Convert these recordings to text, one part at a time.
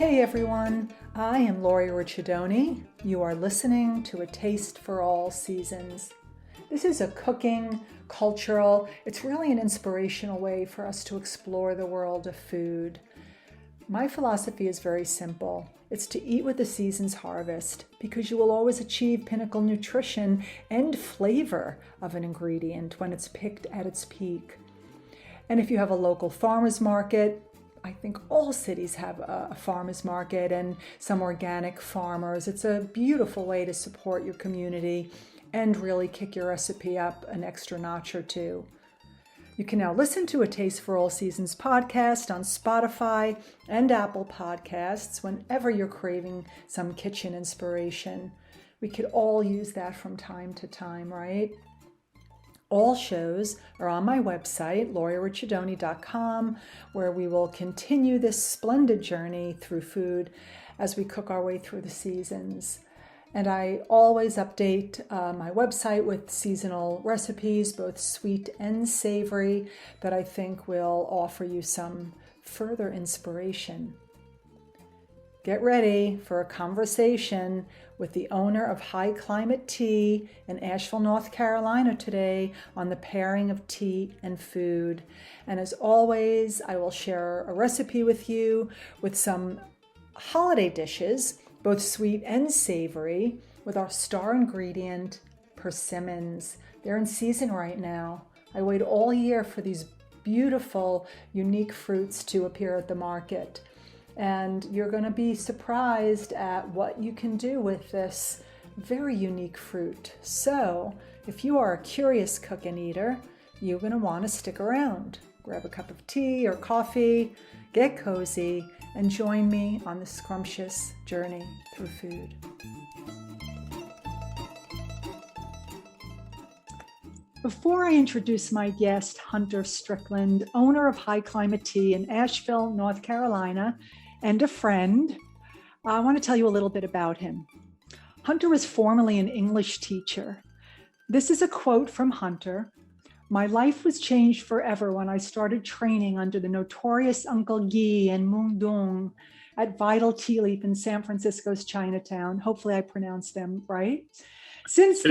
Hey everyone, I am Lori Ricciardoni. You are listening to A Taste for All Seasons. This is a cooking, cultural, it's really an inspirational way for us to explore the world of food. My philosophy is very simple. It's to eat with the season's harvest because you will always achieve pinnacle nutrition and flavor of an ingredient when it's picked at its peak. And if you have a local farmer's market, I think all cities have a farmer's market and some organic farmers. It's a beautiful way to support your community and really kick your recipe up an extra notch or two. You can now listen to A Taste for All Seasons podcast on Spotify and Apple Podcasts whenever you're craving some kitchen inspiration. We could all use that from time to time, right? All shows are on my website, lauriericciardoni.com, where we will continue this splendid journey through food as we cook our way through the seasons. And I always update my website with seasonal recipes, both sweet and savory, that I think will offer you some further inspiration. Get ready for a conversation with the owner of High Climate Tea in Asheville, North Carolina today on the pairing of tea and food. And as always, I will share a recipe with you with some holiday dishes, both sweet and savory, with our star ingredient, persimmons. They're in season right now. I wait all year for these beautiful, unique fruits to appear at the market. And you're going to be surprised at what you can do with this very unique fruit. So if you are a curious cook and eater, you're going to want to stick around. Grab a cup of tea or coffee, get cozy, and join me on this scrumptious journey through food. Before I introduce my guest, Hunter Strickland, owner of High Climate Tea in Asheville, North Carolina, and a friend, I want to tell you a little bit about him. Hunter was formerly an English teacher. This is a quote from Hunter. "My life was changed forever when I started training under the notorious Uncle Yi and Mung Dung at Vital Tea Leaf in San Francisco's Chinatown." Hopefully I pronounced them right. Since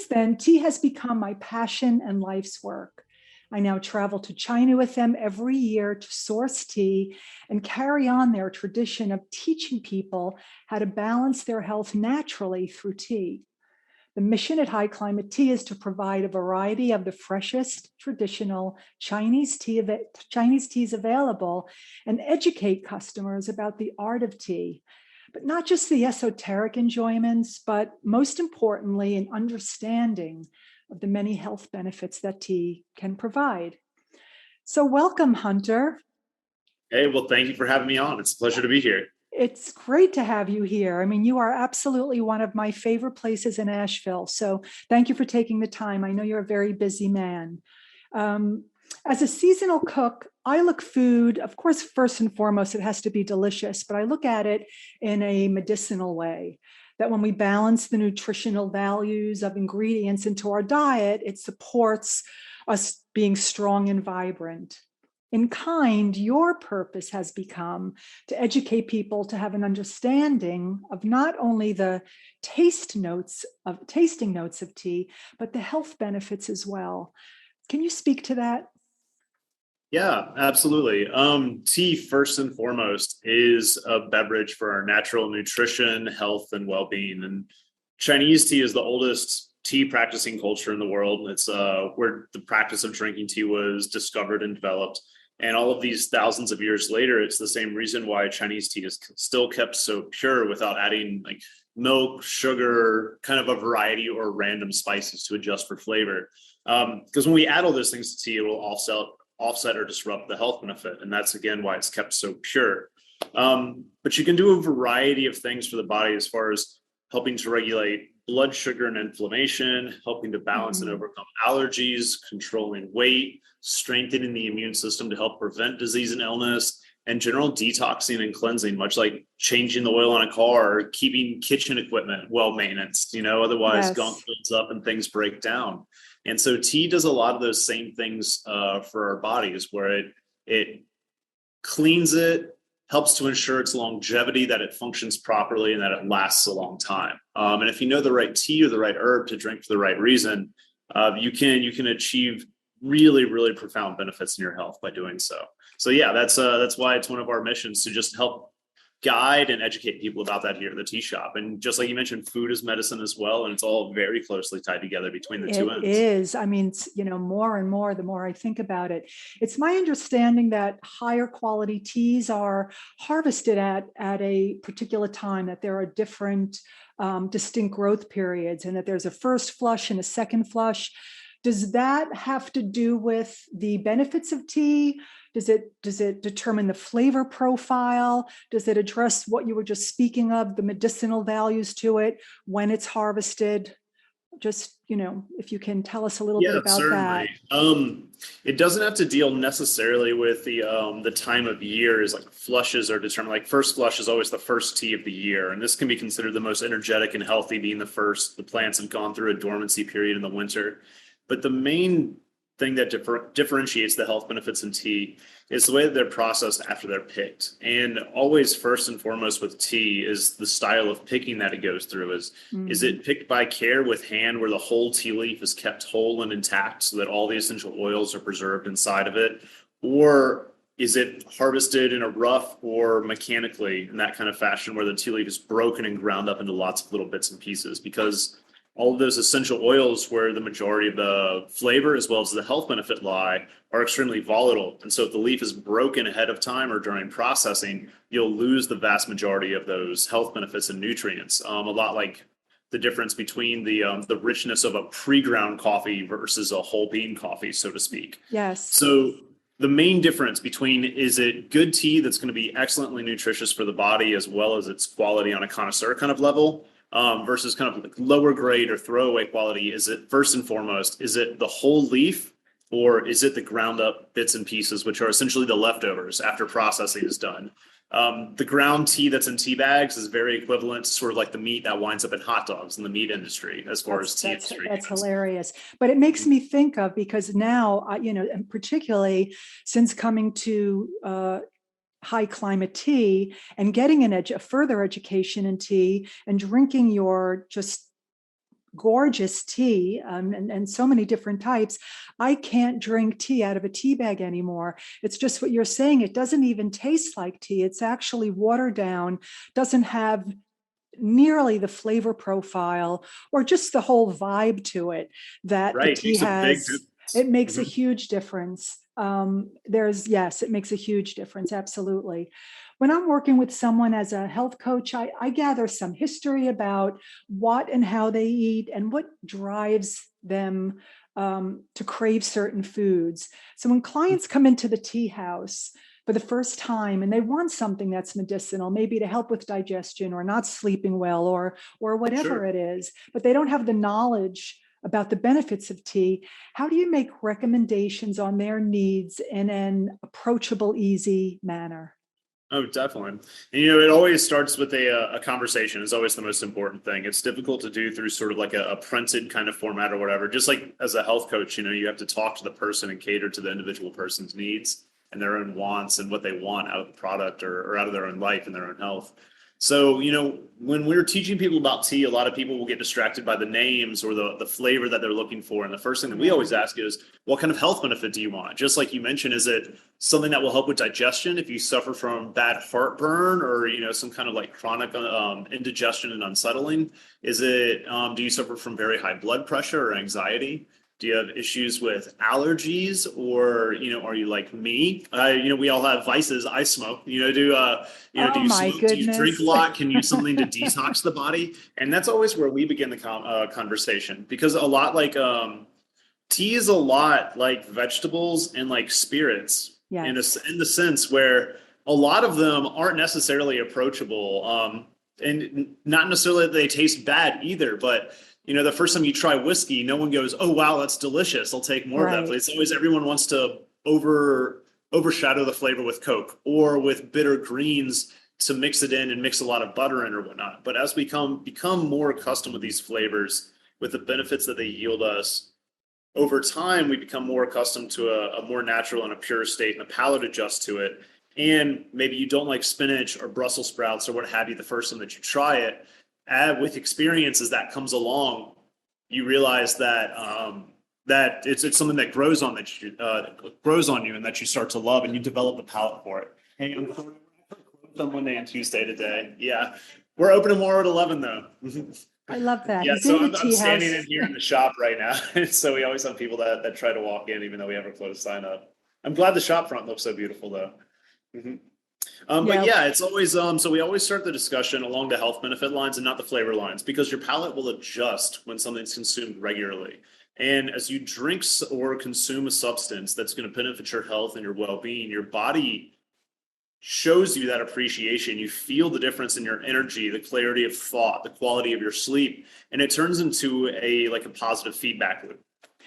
then, tea has become my passion and life's work. I now travel to China with them every year to source tea and carry on their tradition of teaching people how to balance their health naturally through tea. The mission at High Climate Tea is to provide a variety of the freshest traditional Chinese teas available and educate customers about the art of tea, but not just the esoteric enjoyments, but most importantly, an understanding of the many health benefits that tea can provide. So welcome, Hunter. Hey, well, thank you for having me on. It's a pleasure to be here. It's great to have you here. I mean, you are absolutely one of my favorite places in Asheville. So thank you for taking the time. I know you're a very busy man. As a seasonal cook, I look food, of course, first and foremost, it has to be delicious, but I look at it in a medicinal way. That when we balance the nutritional values of ingredients into our diet, it supports us being strong and vibrant. In kind, your purpose has become to educate people to have an understanding of not only the tasting notes of tea, but the health benefits as well. Can you speak to that? Yeah, absolutely. Tea, first and foremost, is a beverage for our natural nutrition, health, and well-being. And Chinese tea is the oldest tea practicing culture in the world. It's where the practice of drinking tea was discovered and developed. And all of these thousands of years later, it's the same reason why Chinese tea is still kept so pure without adding like milk, sugar, kind of a variety or random spices to adjust for flavor. Because when we add all those things to tea, it will offset or disrupt the health benefit. And that's, again, why it's kept so pure. But you can do a variety of things for the body as far as helping to regulate blood sugar and inflammation, helping to balance and overcome allergies, controlling weight, strengthening the immune system to help prevent disease and illness, and general detoxing and cleansing, much like changing the oil on a car or keeping kitchen equipment well maintained, otherwise gunk builds up and things break down. And so tea does a lot of those same things for our bodies, where it cleans it, helps to ensure its longevity, that it functions properly, and that it lasts a long time. And if you know the right tea or the right herb to drink for the right reason, you can achieve really, really profound benefits in your health by doing so. So yeah, that's why it's one of our missions to just help guide and educate people about that here at the tea shop. And just like you mentioned, food is medicine as well, and it's all very closely tied together between the two It ends. is. I mean, more and more, the more I think about it, it's my understanding that higher quality teas are harvested at a particular time, that there are different distinct growth periods, and that there's a first flush and a second flush. Does that have to do with the benefits of tea? Does it determine the flavor profile? Does it address what you were just speaking of, the medicinal values to it when it's harvested? Just, if you can tell us a little bit Yeah, about that. certainly. It doesn't have to deal necessarily with the time of year. Is like flushes are determined. Like first flush is always the first tea of the year, and this can be considered the most energetic and healthy, being the first. The plants have gone through a dormancy period in the winter, but the main thing that differentiates the health benefits in tea is the way that they're processed after they're picked. And always, first and foremost with tea, is the style of picking that it goes through. Is it picked by care with hand, where the whole tea leaf is kept whole and intact so that all the essential oils are preserved inside of it? Or is it harvested in a rough or mechanically in that kind of fashion, where the tea leaf is broken and ground up into lots of little bits and pieces? Because all of those essential oils, where the majority of the flavor as well as the health benefit lie, are extremely volatile. And so if the leaf is broken ahead of time or during processing, you'll lose the vast majority of those health benefits and nutrients. A lot like the difference between the richness of a pre-ground coffee versus a whole bean coffee, so to speak. Yes. So the main difference between, is it good tea that's going to be excellently nutritious for the body as well as its quality on a connoisseur kind of level, versus kind of like lower grade or throwaway quality? Is it, first and foremost, is it the whole leaf, or is it the ground up bits and pieces, which are essentially the leftovers after processing is done? The ground tea that's in tea bags is very equivalent to sort of like the meat that winds up in hot dogs in the meat industry, as far as tea industry That's goes. hilarious. But it makes me think of, because now, and particularly since coming to high climate tea and getting a further education in tea and drinking your just gorgeous tea, and so many different types, I can't drink tea out of a tea bag anymore. It's just what you're saying. It doesn't even taste like tea. It's actually watered down, doesn't have nearly the flavor profile or just the whole vibe to it that the Right. tea Makes a big has. difference. It makes a Mhm. huge difference. Yes, it makes a huge difference. Absolutely. When I'm working with someone as a health coach, I gather some history about what and how they eat and what drives them to crave certain foods. So when clients come into the tea house for the first time and they want something that's medicinal, maybe to help with digestion or not sleeping well or whatever Sure. it is, but they don't have the knowledge about the benefits of tea, how do you make recommendations on their needs in an approachable, easy manner? Oh, definitely. And, it always starts with a conversation is always the most important thing. It's difficult to do through sort of like a printed kind of format or whatever. Just like as a health coach, you have to talk to the person and cater to the individual person's needs and their own wants and what they want out of the product or out of their own life and their own health. So, when we're teaching people about tea, a lot of people will get distracted by the names or the flavor that they're looking for. And the first thing that we always ask is, what kind of health benefit do you want? Just like you mentioned, is it something that will help with digestion if you suffer from bad heartburn or, some kind of like chronic indigestion and unsettling? Is it, do you suffer from very high blood pressure or anxiety? Do you have issues with allergies, or are you like me? We all have vices. I smoke. Do Oh you my smoke? Do you drink a goodness. lot? Can you use something to detox the body? And that's always where we begin the conversation, because a lot like tea is a lot like vegetables and like spirits Yes. in the sense where a lot of them aren't necessarily approachable, and not necessarily that they taste bad either, but the first time you try whiskey, no one goes, "Oh wow, that's delicious. I'll take more of that." But Right. it's always, everyone wants to overshadow the flavor with Coke or with bitter greens to mix it in and mix a lot of butter in or whatnot. But as we become more accustomed with these flavors, with the benefits that they yield us, over time, we become more accustomed to a more natural and a pure state, and the palate adjusts to it. and maybe you don't like spinach or Brussels sprouts or what have you the first time that you try it, with experience as that comes along, you realize that that it's something that grows on grows on you, and that you start to love, and you develop the palate for it. Hey, I'm sorry, we're closed on Monday and Tuesday today. Yeah, we're open tomorrow at 11 though. I love that. Yeah, He's so in I'm, the I'm tea house. standing in here in the shop right now, and so we always have people that try to walk in, even though we have a closed sign up. I'm glad the shop front looks so beautiful, though. Mhm. But Yeah. yeah, it's always so we always start the discussion along the health benefit lines and not the flavor lines, because your palate will adjust when something's consumed regularly. And as you drink or consume a substance that's going to benefit your health and your well-being, your body shows you that appreciation. You feel the difference in your energy, the clarity of thought, the quality of your sleep, and it turns into a positive feedback loop,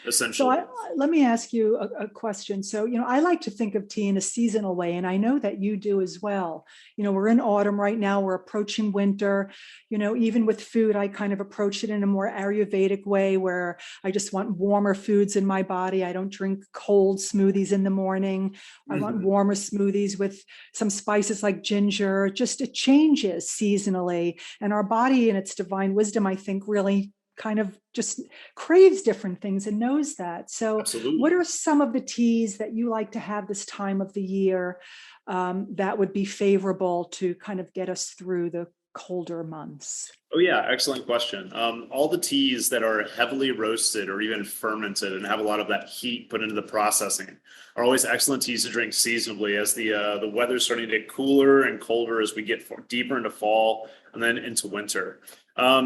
So essentially. let me ask you a question. So, I like to think of tea in a seasonal way, and I know that you do as well. We're in autumn right now, we're approaching winter. Even with food, I kind of approach it in a more Ayurvedic way where I just want warmer foods in my body. I don't drink cold smoothies in the morning. I want Mhm. warmer smoothies with some spices like ginger. Just it changes seasonally. And our body in its divine wisdom, I think, really kind of just craves different things and knows that. So, what Absolutely. are some of the teas that you like to have this time of the year that would be favorable to kind of get us through the colder months? Oh yeah, excellent question. All the teas that are heavily roasted or even fermented and have a lot of that heat put into the processing are always excellent teas to drink seasonably, as the weather's starting to get cooler and colder as we get deeper into fall and then into winter.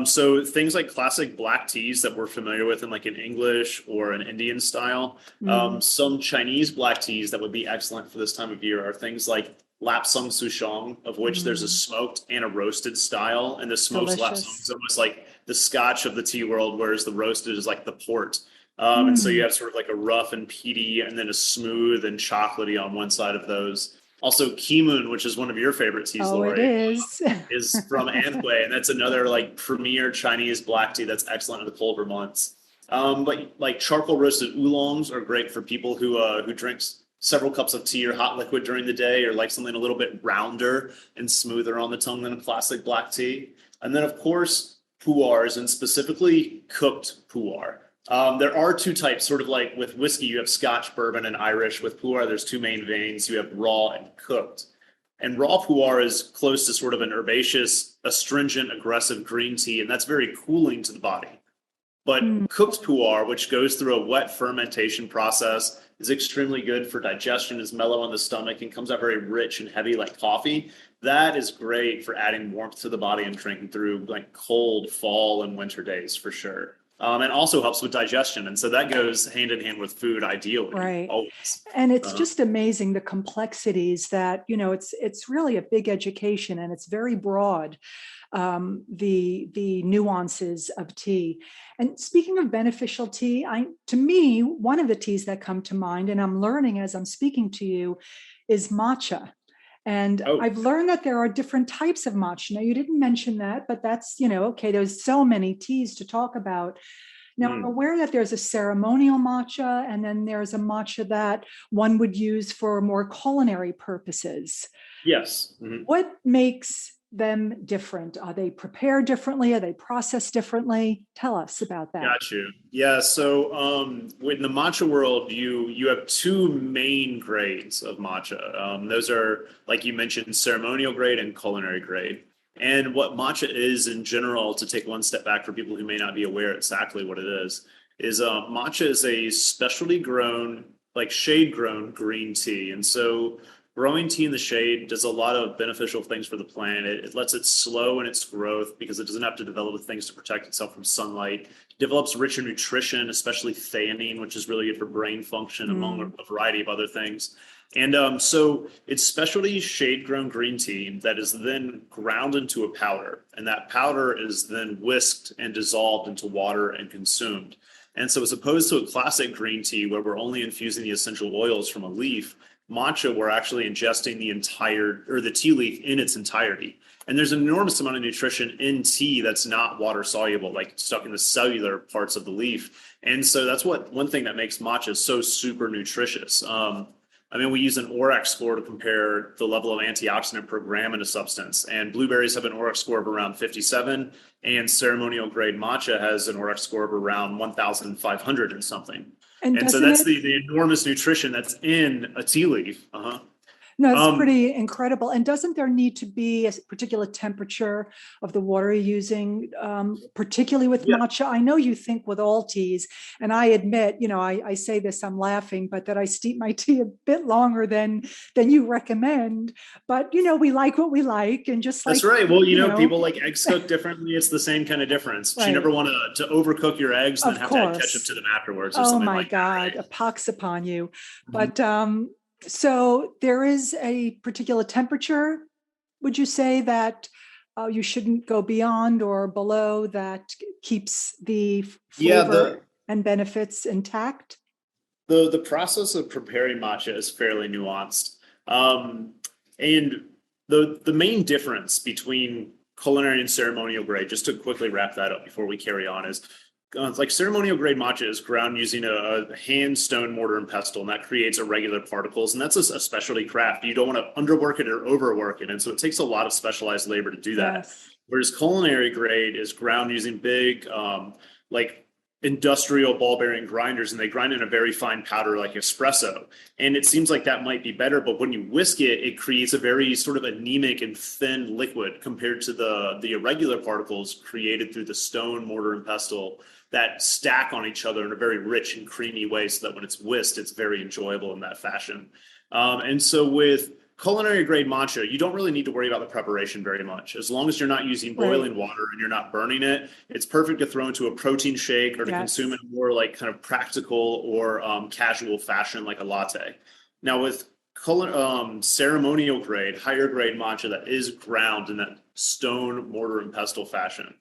So things like classic black teas that we're familiar with in like an English or an Indian style, Mm, some Chinese black teas that would be excellent for this time of year are things like Lapsang Souchong, of which there's a mm, smoked and a roasted style. And the smoked Lapsang is delicious. almost like the scotch of the tea world, whereas the roasted is like the port. And so you Mm. have sort of like a rough and peaty and then a smooth and chocolatey on one side of those. Also, Kimun, which is one of your favorite teas, Oh, it Lori, is. is from Anhui, and that's another like premier Chinese black tea that's excellent in the colder months. But like charcoal roasted oolongs are great for people who drinks several cups of tea or hot liquid during the day, or like something a little bit rounder and smoother on the tongue than a classic black tea. And then of course pu'ers, and specifically cooked pu'er. There are two types, sort of like with whiskey, you have Scotch, bourbon, and Irish. With pu'er, there's two main veins. You have raw and cooked. And raw pu'er is close to sort of an herbaceous, astringent, aggressive green tea, and that's very cooling to the body. But Mm. cooked pu'er, which goes through a wet fermentation process, is extremely good for digestion, is mellow on the stomach, and comes out very rich and heavy like coffee. That is great for adding warmth to the body and drinking through like cold fall and winter days for sure. And also helps with digestion. And so that goes hand in hand with food, ideally, Right. always. And it's Uh, just amazing the complexities that, it's really a big education and it's very broad, the nuances of tea. And speaking of beneficial tea, to me, one of the teas that come to mind, and I'm learning as I'm speaking to you, is matcha. And oh, I've learned that there are different types of matcha. Now, you didn't mention that, but that's, okay, there's so many teas to talk about. Now, I'm mm, aware that there's a ceremonial matcha, and then there's a matcha that one would use for more culinary purposes. yes. Mhm. What makes them different? Are they prepared differently? Are they processed differently? Tell us about that. Got you. Yeah. So, in the matcha world, you have two main grades of matcha. Those are, like you mentioned, ceremonial grade and culinary grade. And what matcha is in general, to take one step back for people who may not be aware exactly what it is matcha is a specialty grown, like shade grown green tea. And so growing tea in the shade does a lot of beneficial things for the plant. It lets it slow in its growth because it doesn't have to develop the things to protect itself from sunlight. It develops richer nutrition, especially theanine, which is really good for brain function, among Mm, a variety of other things. And so it's specialty shade grown green tea that is then ground into a powder. And that powder is then whisked and dissolved into water and consumed. And so, as opposed to a classic green tea where we're only infusing the essential oils from a leaf, matcha, we're actually ingesting the tea leaf in its entirety. And there's an enormous amount of nutrition in tea that's not water soluble, like stuck in the cellular parts of the leaf. And so that's one thing that makes matcha so super nutritious. I mean, we use an ORAC score to compare the level of antioxidant per gram in a substance. And blueberries have an ORAC score of around 57, and ceremonial grade matcha has an ORAC score of around 1,500 and something. And And so doesn't that's it? the enormous nutrition that's in a tea leaf. No, it's Um, pretty incredible. And doesn't there need to be a particular temperature of the water you're using, particularly with yeah, matcha? I know you think with all teas, and I admit, I say this, I'm laughing, but that I steep my tea a bit longer than you recommend. But we like what we like, and just that's like right. Well, people like eggs cooked differently. It's the same kind of difference. But you never right, want to overcook your eggs and then of have to add ketchup course. to them afterwards or Oh something my like that, God, right? a pox upon you. Mhm. But so there is a particular temperature, would you say, that you shouldn't go beyond or below that keeps the Yeah, flavor and benefits intact? the process of preparing matcha is fairly nuanced. Um, and the main difference between culinary and ceremonial grade, just to quickly wrap that up before we carry on, is it's like ceremonial grade matcha is ground using a hand stone mortar and pestle, and that creates irregular particles. And that's a specialty craft. You don't want to underwork it or overwork it. And so it takes a lot of specialized labor to do that. Yes. Whereas culinary grade is ground using big, like industrial ball bearing grinders, and they grind in a very fine powder like espresso. And it seems like that might be better, but when you whisk it, it creates a very sort of anemic and thin liquid compared to the irregular particles created through the stone mortar and pestle that stack on each other in a very rich and creamy way, so that when it's whisked, it's very enjoyable in that fashion. And so with culinary grade matcha, you don't really need to worry about the preparation very much. As long as you're not using Right. boiling water and you're not burning it, it's perfect to throw into a protein shake or to consume Yes. in a more like kind of practical or casual fashion, like a latte. Now, with ceremonial grade, higher grade matcha that is ground in that stone mortar and pestle fashion,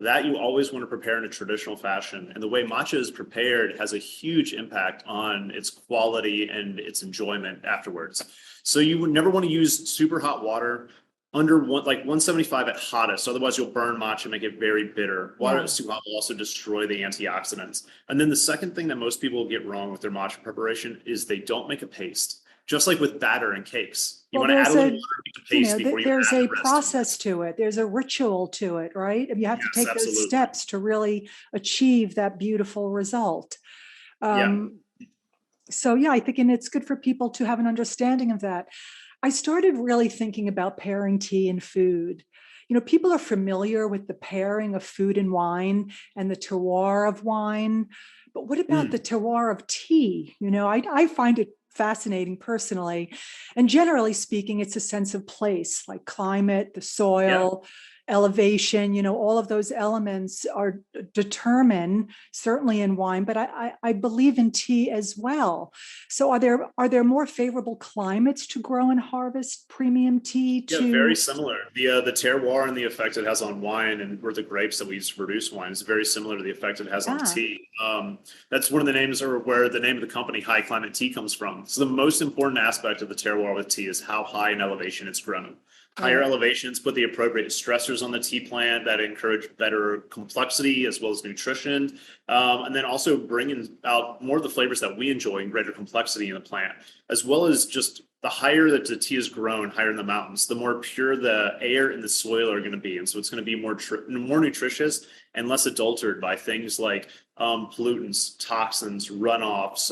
that you always want to prepare in a traditional fashion. And the way matcha is prepared has a huge impact on its quality and its enjoyment afterwards. So you would never want to use super hot water under 175 at hottest. Otherwise, you'll burn matcha and make it very bitter. Water Yeah. that's too hot will also destroy the antioxidants. And then the second thing that most people get wrong with their matcha preparation is they don't make a paste. Just like with batter and cakes, you Well, want to add a there's little a, water to make the paste before you there's add a the rest of process it. to it. There's a ritual to it, right? And you have to Yes, take those absolutely. steps to really achieve that beautiful result. Yeah. Um, so yeah, I think, and it's good for people to have an understanding of that. I started really thinking about pairing tea and food. People are familiar with the pairing of food and wine and the terroir of wine, but what about the Mm. terroir of tea? I find it fascinating personally. And generally speaking, it's a sense of place, like climate, the Yeah. soil, elevation, all of those elements are determined, certainly in wine, but I believe in tea as well. So are there more favorable climates to grow and harvest premium tea Yeah, very to? similar. The terroir and the effect it has on wine and or the grapes that we use to produce wine is very similar to the effect it has on Yeah. tea. That's one of the names, or where the name of the company High Climate Tea comes from. So the most important aspect of the terroir with tea is how high in elevation it's grown. Higher Right. elevations put the appropriate stressors on the tea plant that encourage better complexity as well as nutrition, and then also bringing out more of the flavors that we enjoy and greater complexity in the plant, as well as just the higher that the tea is grown, higher in the mountains, the more pure the air and the soil are going to be, and so it's going to be more nutritious and less adulterated by things like pollutants, toxins, runoffs,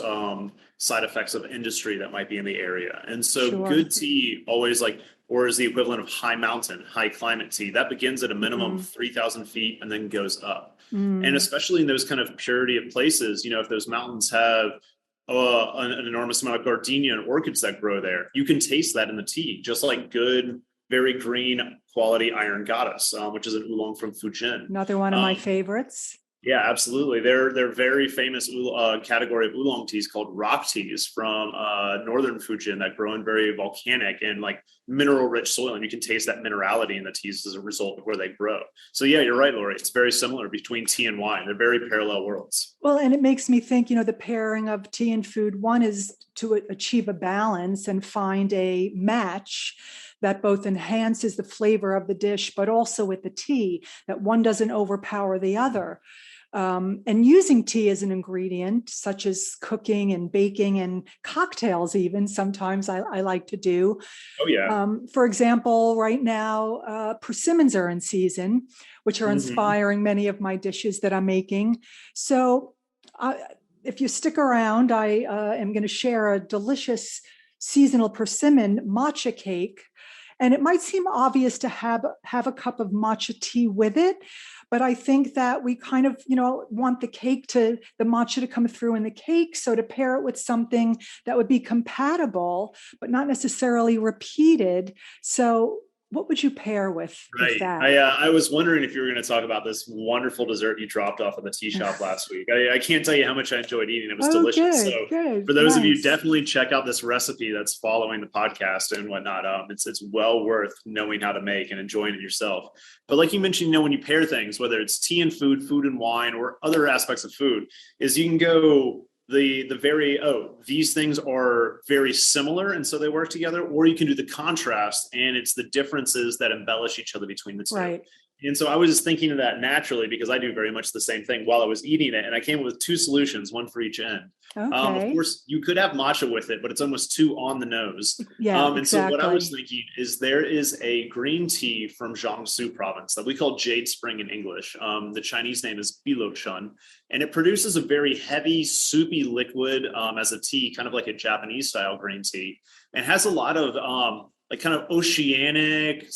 side effects of industry that might be in the area. And so, Sure. good tea always like, or is the equivalent of high mountain, high climate tea. That begins at a minimum of Mm-hmm. 3,000 feet and then goes up. And Mm. especially in those kind of purity of places, if those mountains have an enormous amount of gardenia and orchids that grow there, you can taste that in the tea, just like good, very green quality iron goddess, which is an oolong from Fujian. Another one of my Um, favorites. yeah, absolutely. They're very famous category of oolong teas called rock teas from northern Fujian that grow in very volcanic and like mineral rich soil, and you can taste that minerality in the teas as a result of where they grow. So yeah, you're right, Lori. It's very similar between tea and wine. They're very parallel worlds. Well, and it makes me think, the pairing of tea and food, one is to achieve a balance and find a match that both enhances the flavor of the dish, but also with the tea, that one doesn't overpower the other. And using tea as an ingredient, such as cooking and baking and cocktails, even sometimes I like to do. Oh yeah. For example, right now, persimmons are in season, which are Hmm. inspiring many of my dishes that I'm making. So, if you stick around, I am going to share a delicious seasonal persimmon matcha cake. And it might seem obvious to have a cup of matcha tea with it, but I think that we kind of, want the matcha to come through in the cake. So to pair it with something that would be compatible, but not necessarily repeated. So what would you pair with Right. that? I was wondering if you were going to talk about this wonderful dessert you dropped off at the tea shop last week. I can't tell you how much I enjoyed eating. It was Oh, delicious. So good, good, for those of you, nice. definitely check out this recipe that's following the podcast and whatnot. It's well worth knowing how to make and enjoying it yourself. But like you mentioned, when you pair things, whether it's tea and food, food and wine, or other aspects of food, is you can go these things are very similar and so they work together, or you can do the contrast and it's the differences that embellish each other between the two. Right. And so I was just thinking of that naturally because I do very much the same thing while I was eating it, and I came up with two solutions, one for each end. Of Okay. course you could have matcha with it, but it's almost too on the nose. Yeah, And so what I was exactly. thinking is there is a green tea from Jiangsu province that we call Jade Spring in English. The Chinese name is Bilochun, and it produces a very heavy, soupy liquid as a tea, kind of like a Japanese style green tea, and has a lot of like kind of oceanic,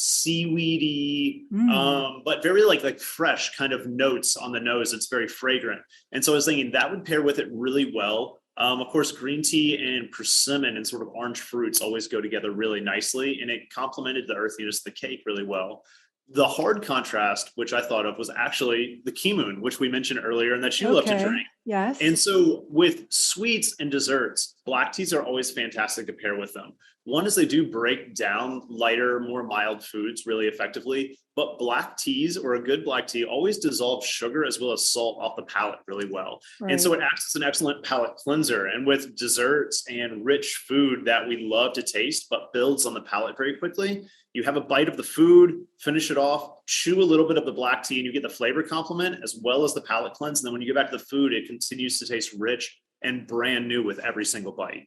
seaweedy, Mm. but very like fresh kind of notes on the nose. It's very fragrant, and so I was thinking that would pair with it really well. Of course, green tea and persimmon and sort of orange fruits always go together really nicely, and it complemented the earthiness of the cake really well. The hard contrast, which I thought of, was actually the kimun, which we mentioned earlier, and that you love to Okay. drink. And Yes. so, with sweets and desserts, black teas are always fantastic to pair with them. One is they do break down lighter, more mild foods really effectively, but black teas or a good black tea always dissolve sugar as well as salt off the palate really well. And so Right. it acts as an excellent palate cleanser. And with desserts and rich food that we love to taste, but builds on the palate very quickly, you have a bite of the food, finish it off, chew a little bit of the black tea, and you get the flavor complement as well as the palate cleanse. And then when you get back to the food, it continues to taste rich and brand new with every single bite.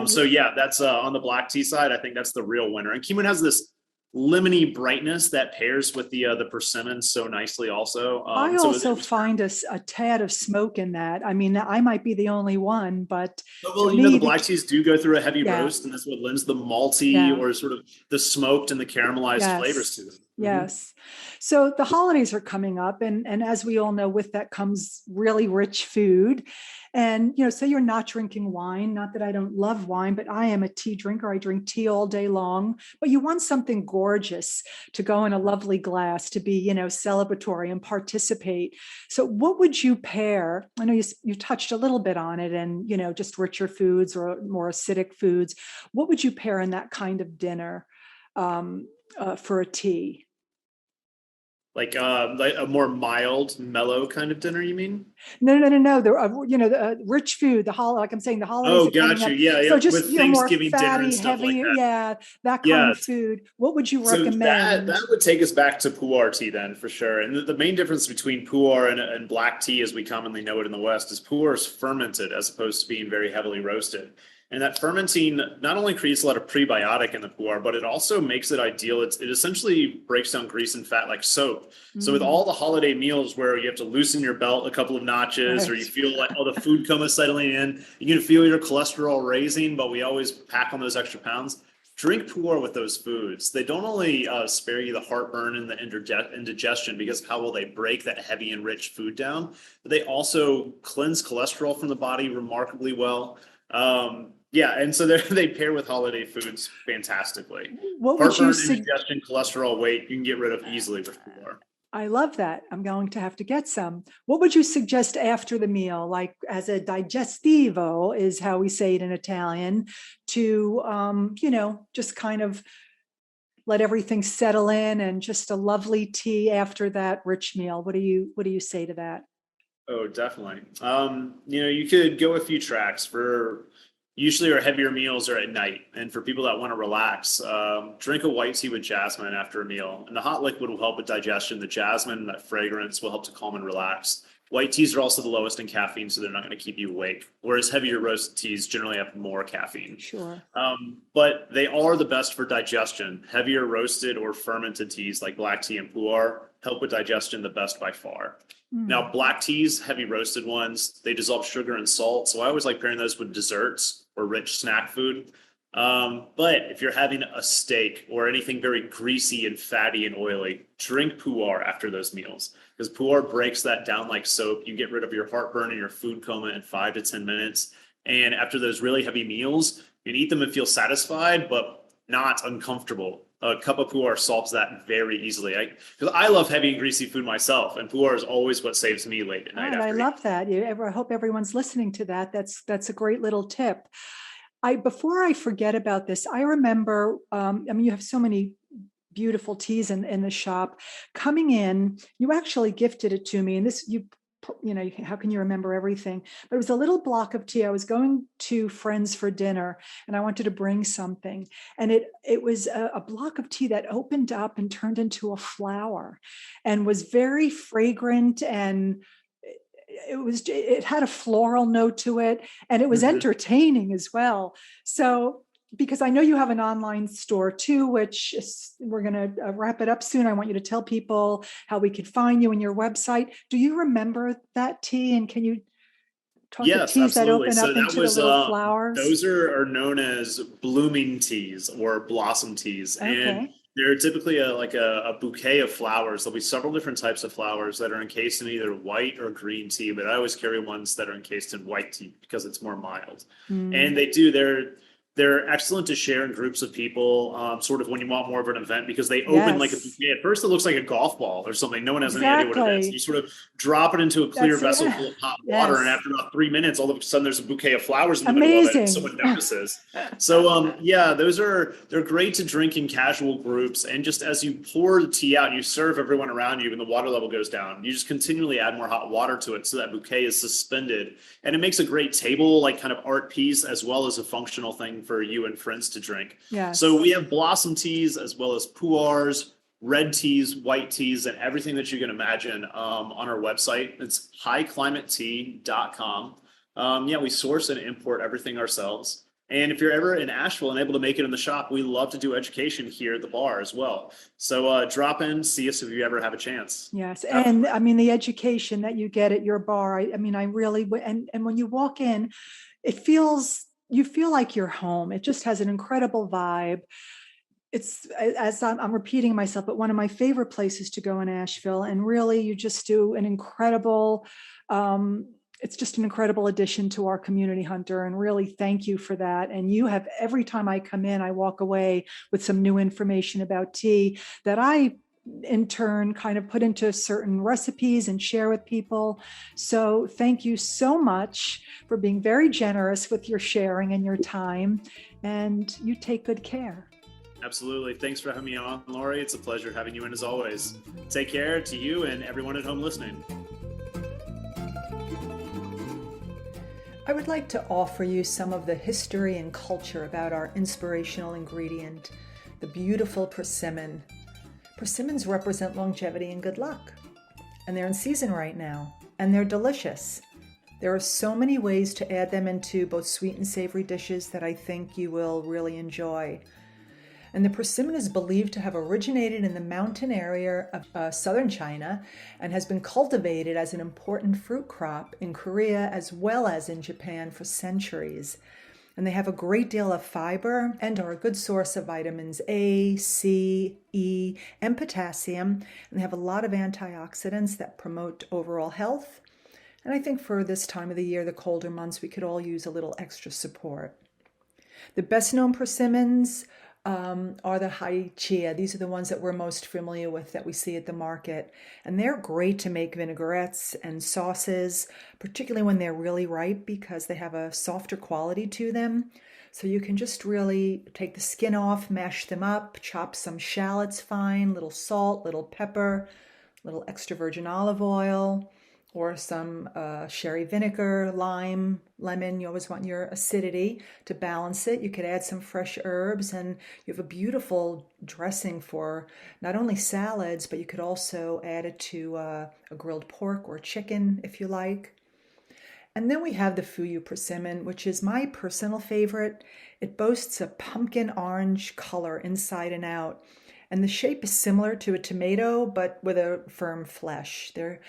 So yeah, that's on the black tea side. I think that's the real winner. And Kimun has this lemony brightness that pairs with the persimmon so nicely also. I So also find a tad of smoke in that. I mean, I might be the only one, but to well, me, the black teas do go through a heavy yeah, roast, and that's what lends the malty yeah, or sort of the smoked and the caramelized flavors yes, to them. Mhm. yes. So the holidays are coming up, and as we all know, with that comes really rich food. And say you're not drinking wine, not that I don't love wine, but I am a tea drinker. I drink tea all day long. But you want something gorgeous to go in a lovely glass to be, celebratory and participate. So what would you pair? I know you touched a little bit on it, and just richer foods or more acidic foods. What would you pair in that kind of dinner? For a tea. Like a more mild, mellow kind of dinner, you mean? No, no, no, no. The rich food. Like I'm saying, the holidays Oh, are coming got you. up. Yeah, So yeah. just With more Thanksgiving dinner and fatty, stuff like heavy. that. Yeah, that kind of Yes. food. What would you So recommend? that would take us back to pu'er tea then for sure. And the main difference between pu'er and black tea, as we commonly know it in the West, is pu'er is fermented as opposed to being very heavily roasted. And that fermenting not only creates a lot of prebiotic in the pu'er, but it also makes it ideal. It essentially breaks down grease and fat like soap. So with all Mm, the holiday meals where you have to loosen your belt a couple of notches, or you right. feel like, oh, the food coma settling in, you can feel your cholesterol raising, but we always pack on those extra pounds. Drink pu'er with those foods. They don't only spare you the heartburn and the indigestion because of how well they break that heavy and rich food down, but they also cleanse cholesterol from the body remarkably well. Yeah, and so they pair with holiday foods fantastically. What would you Heartburn, suggest? indigestion, cholesterol, weight, you can get rid of easily with pu'er. I love that. I'm going to have to get some. What would you suggest after the meal, like as a digestivo, is how we say it in Italian, to just kind of let everything settle in and just a lovely tea after that rich meal. What do you say to that? Oh, definitely. You could go a few tracks for usually our heavier meals are at night. And for people that want to relax, drink a white tea with jasmine after a meal. And the hot liquid will help with digestion. The jasmine, that fragrance will help to calm and relax. White teas are also the lowest in caffeine, so they're not going to keep you awake. Whereas heavier roasted teas generally have more caffeine. Sure. But they are the best for digestion. Heavier roasted or fermented teas like black tea and pu'er help with digestion the best by far. Mm. Now, black teas, heavy roasted ones, they dissolve sugar and salt. So I always like pairing those with desserts or rich snack food. But if you're having a steak or anything very greasy and fatty and oily, drink pu'er after those meals because pu'er breaks that down like soap. You get rid of your heartburn and your food coma in 5 to 10 minutes. And after those really heavy meals, you can eat them and feel satisfied, but not uncomfortable. A cup of pu'er solves that very easily. Because I love heavy and greasy food myself, and pu'er is always what saves me late at night. God, I love that. I hope everyone's listening to that. That's a great little tip. Before I forget about this, I remember, you have so many beautiful teas in the shop. Coming in, you actually gifted it to me, and how can you remember everything? But it was a little block of tea. I was going to friends for dinner, and I wanted to bring something, and it was a block of tea that opened up and turned into a flower, and was very fragrant, and it had a floral note to it, and it was entertaining as well. So, because I know you have an online store too, which we're going to wrap it up soon. I want you to tell people how we could find you and your website. Do you remember that tea? And can you talk Yes, the teas absolutely. that open up into the little flowers? Those are known as blooming teas or blossom teas. Okay. And they're typically a bouquet of flowers. There'll be several different types of flowers that are encased in either white or green tea, but I always carry ones that are encased in white tea because it's more mild. And they're excellent to share in groups of people, sort of when you want more of an event, because they open like a bouquet. At first, it looks like a golf ball or something. No one has any idea what it is. You sort of drop it into a clear vessel full of hot water, and after about 3 minutes, all of a sudden, there's a bouquet of flowers in the middle of it, and someone notices. So, they're great to drink in casual groups. And just as you pour the tea out, you serve everyone around you, and the water level goes down. You just continually add more hot water to it, so that bouquet is suspended, and it makes a great table, like kind of art piece, as well as a functional thing for you and friends to drink. Yes. So we have blossom teas as well as pu'ers, red teas, white teas, and everything that you can imagine on our website. It's highclimatetea.com. We source and import everything ourselves. And if you're ever in Asheville and able to make it in the shop, we love to do education here at the bar as well. So drop in, see us if you ever have a chance. Yes. And I mean, the education that you get at your bar, I really, and when you walk in, you feel like you're home. It just has an incredible vibe. It's, as I'm repeating myself, but one of my favorite places to go in Asheville. And really, you just do an incredible, it's just an incredible addition to our community, Hunter. And really, thank you for that. And you have, every time I come in, I walk away with some new information about tea that I in turn kind of put into certain recipes and share with people. So thank you so much for being very generous with your sharing and your time, and you take good care. Absolutely. Thanks for having me on, Lori. It's a pleasure having you in as always. Take care to you and everyone at home listening. I would like to offer you some of the history and culture about our inspirational ingredient, the beautiful persimmon. Persimmons represent longevity and good luck, and they're in season right now, and they're delicious. There are so many ways to add them into both sweet and savory dishes that I think you will really enjoy. And the persimmon is believed to have originated in the mountain area of southern China and has been cultivated as an important fruit crop in Korea as well as in Japan for centuries. And they have a great deal of fiber and are a good source of vitamins A, C, E, and potassium. And they have a lot of antioxidants that promote overall health. And I think for this time of the year, the colder months, we could all use a little extra support. The best known persimmons are the high chia. These are the ones that we're most familiar with that we see at the market. And they're great to make vinaigrettes and sauces, particularly when they're really ripe because they have a softer quality to them. So you can just really take the skin off, mash them up, chop some shallots fine, little salt, little pepper, little extra virgin olive oil, or some sherry vinegar, lime, lemon. You always want your acidity to balance it. You could add some fresh herbs, and you have a beautiful dressing for not only salads, but you could also add it to a grilled pork or chicken if you like. And then we have the Fuyu persimmon, which is my personal favorite. It boasts a pumpkin orange color inside and out. And the shape is similar to a tomato, but with a firm flesh. They're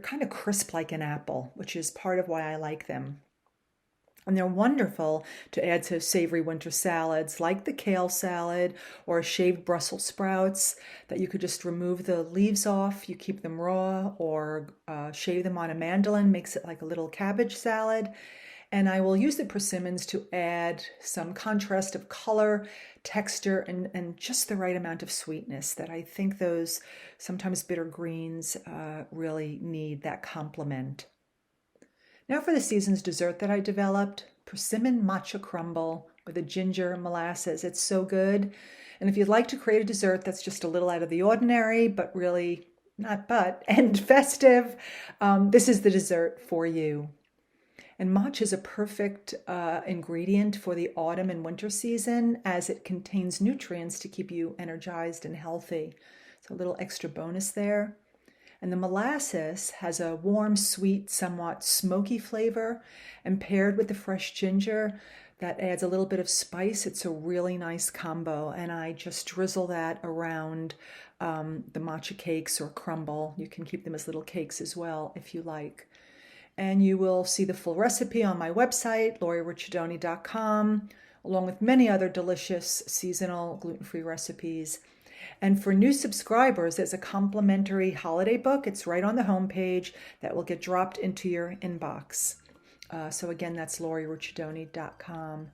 kind of crisp like an apple, which is part of why I like them. And they're wonderful to add to savory winter salads like the kale salad or shaved Brussels sprouts that you could just remove the leaves off. You keep them raw or shave them on a mandolin, makes it like a little cabbage salad. And I will use the persimmons to add some contrast of color, texture, and just the right amount of sweetness that I think those sometimes bitter greens really need, that complement. Now for the season's dessert that I developed, persimmon matcha crumble with a ginger molasses. It's so good. And if you'd like to create a dessert that's just a little out of the ordinary, but really and festive, this is the dessert for you. And matcha is a perfect ingredient for the autumn and winter season as it contains nutrients to keep you energized and healthy. So a little extra bonus there. And the molasses has a warm, sweet, somewhat smoky flavor, and paired with the fresh ginger, that adds a little bit of spice. It's a really nice combo, and I just drizzle that around the matcha cakes or crumble. You can keep them as little cakes as well if you like. And you will see the full recipe on my website, laurierichidoni.com, along with many other delicious seasonal gluten-free recipes. And for new subscribers, there's a complimentary holiday book. It's right on the homepage that will get dropped into your inbox. So again, that's laurierichidoni.com.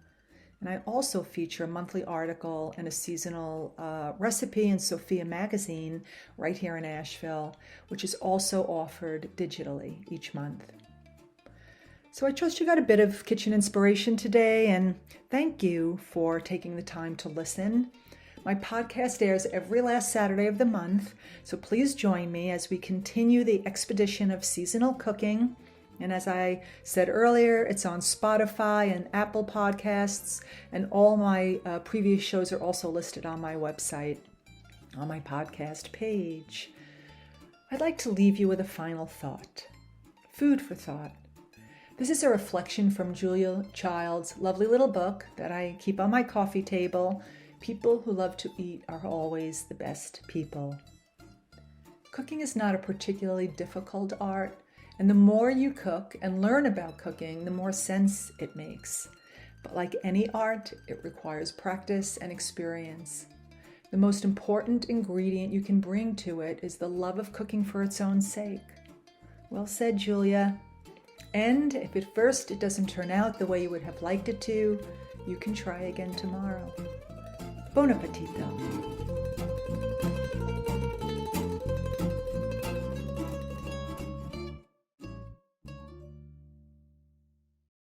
And I also feature a monthly article and a seasonal recipe in Sophia Magazine right here in Asheville, which is also offered digitally each month. So I trust you got a bit of kitchen inspiration today, and thank you for taking the time to listen. My podcast airs every last Saturday of the month, so please join me as we continue the expedition of seasonal cooking. And as I said earlier, it's on Spotify and Apple Podcasts, and all my previous shows are also listed on my website, on my podcast page. I'd like to leave you with a final thought. Food for thought. This is a reflection from Julia Child's lovely little book that I keep on my coffee table. People who love to eat are always the best people. Cooking is not a particularly difficult art, and the more you cook and learn about cooking, the more sense it makes. But like any art, it requires practice and experience. The most important ingredient you can bring to it is the love of cooking for its own sake. Well said, Julia. And if at first it doesn't turn out the way you would have liked it to, you can try again tomorrow. Buon appetito!